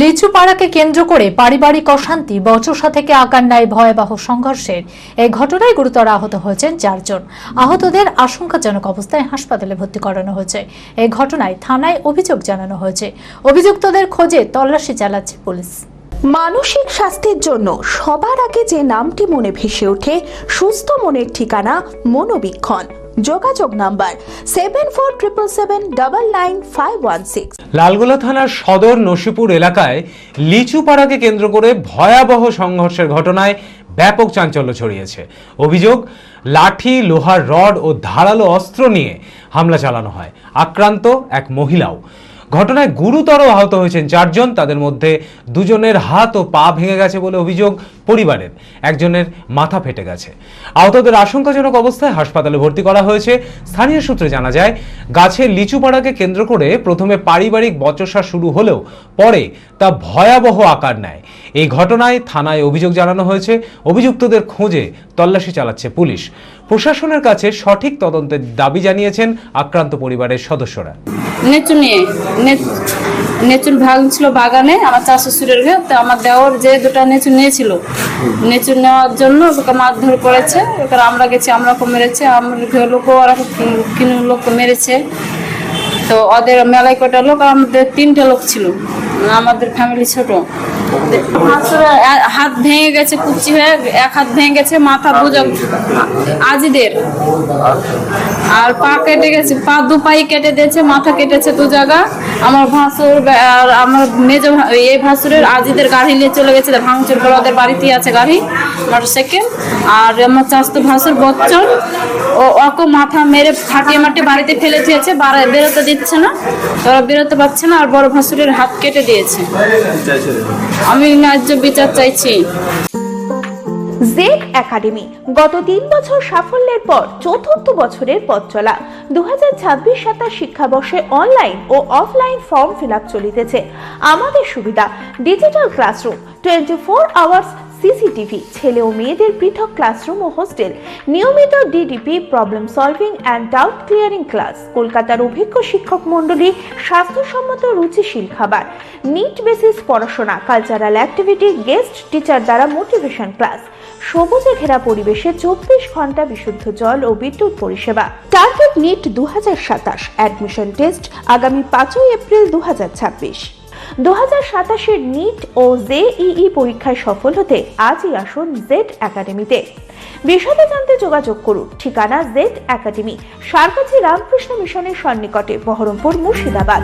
লিচু পাড়াকে কেন্দ্র করে পারিবারিক অশান্তি বচসা থেকে আকার নেয় ভয়াবহ সংঘর্ষের এই ঘটনায় গুরুতর আহত হয়েছেন 4 জন। আহতদের আশঙ্কাজনক অবস্থায় হাসপাতালে ভর্তি করানো হয়েছে। এই ঘটনায় থানায় অভিযোগ জানানো হয়েছে। অভিযুক্তদের খোঁজে তল্লাশি চালাচ্ছে পুলিশ। মানসিক স্বাস্থ্যের জন্য সবার আগে যে নামটি মনে ভেসে ওঠে, সুস্থ মনের ঠিকানা মনোবীক্ষণ। যোগাযোগ নাম্বার 7477799516। লালগোলা থানার সদর নসিপুর এলাকায় লিচু পাড়াকে কেন্দ্র করে ভয়াবহ সংঘর্ষের ঘটনায় ব্যাপক চাঞ্চল্য ছড়িয়েছে। অভিযোগ, লাঠি, লোহার রড ও ধারালো অস্ত্র নিয়ে হামলা চালানো হয়। আক্রান্ত এক মহিলাও। ঘটনায় গুরুতর আহত হয়েছেন 4 জন। তাদের মধ্যে 2 জনের হাত ও পা ভেঙে গেছে বলে অভিযোগ পরিবারের। একজনের মাথা ফেটে গেছে। আহতদের আশঙ্কাজনক অবস্থায় হাসপাতালে ভর্তি করা হয়েছে। স্থানীয় সূত্রে জানা যায়, গাছের লিচু পাড়াকে কেন্দ্র করে প্রথমে পারিবারিক বচসা শুরু হলেও পরে তা ভয়াবহ আকার নেয়। এই ঘটনায় থানায় অভিযোগ জানানো হয়েছে। অভিযুক্তদের খোঁজে তল্লাশি চালাচ্ছে পুলিশ। প্রশাসনের কাছে সঠিক তদন্তের দাবি জানিয়েছেন আক্রান্ত পরিবারের সদস্যরা। নেচুর ভাগ ছিল বাগানে, আমার চাষ শ্বশুরের ঘর। তো আমার দেওর যে 2টা নেচুর নিয়েছিল, নেচুর নেওয়ার জন্য ওকে মারধর করেছে। ওকে আমরা গেছি, আমরা মেরেছে, আমার লোক ওরা কিনে লোক মেরেছে। তো ওদের মেলায় কটা লোক, আমাদের 3টে লোক ছিল, আমাদের ফ্যামিলি ছোট। হাত ভেঙে গেছে, কুচি হয়ে এক হাত ভেঙে গেছে, মাথা আজিদের, আর পা কেটে গেছে, দু পাই কেটে দিয়েছে, মাথা কেটেছে 2 জায়গা। আমার ভাসুর আর আমার মেজ এই ভাসুরের আজিদের গাড়ি নিয়ে চলে গেছে, ভাঙচুর করে ওদের বাড়িতেই আছে গাড়ি, মোটরসাইকেল। আর আমার চাষতো ভাসুর বচ্চন, ওকে মাথা মেরে ফাটিয়ে মাটিয়ে বাড়িতে ফেলে দিয়েছে, বেরোতে দিচ্ছে না, ওরা বেরোতে পারছে না। আর বড় ভাসুরের হাত কেটে দিয়েছে। আমি ন্যায্য বিচার চাইছি। জেড একাডেমি গত 3 বছর সাফল্যের পর 4র্থ বছরের পথ চলা। 2026-27 শিক্ষাবর্ষে অনলাইন ও অফলাইন ফর্ম ফিল আপ চলিতেছে। আমাদের সুবিধা, ডিজিটাল ক্লাসরুম, 24 আওয়ার্স সিসিটিভি, ছেলে ও মেয়েদের পৃথক ক্লাসরুম ও হোস্টেল, নিয়মিত DDP, problem solving and doubt clearing class, কলকাতার অভিজ্ঞ শিক্ষক মন্ডলী, স্বাস্থ্যসম্মত রুচিশীল খাবার, নিট বেসিস পড়াশোনা, কালচারাল অ্যাক্টিভিটি, গেস্ট টিচার দ্বারা মোটিভেশন ক্লাস, সবুজে ঘেরা পরিবেশে 24 ঘন্টা বিশুদ্ধ জল ও বিদ্যুৎ পরিষেবা। টার্গেট নিট 2027, অ্যাডমিশন টেস্ট আগামী 5 এপ্রিল 2026। 2027-এর নিট ও জেইই পরীক্ষায় সফল হতে আজই আসুন জেড একাডেমিতে। বিশদে জানতে যোগাযোগ করুন। ঠিকানা জেড একাডেমি, সারকাছি রামকৃষ্ণ মিশনের সন্নিকটে, বহরমপুর, মুর্শিদাবাদ।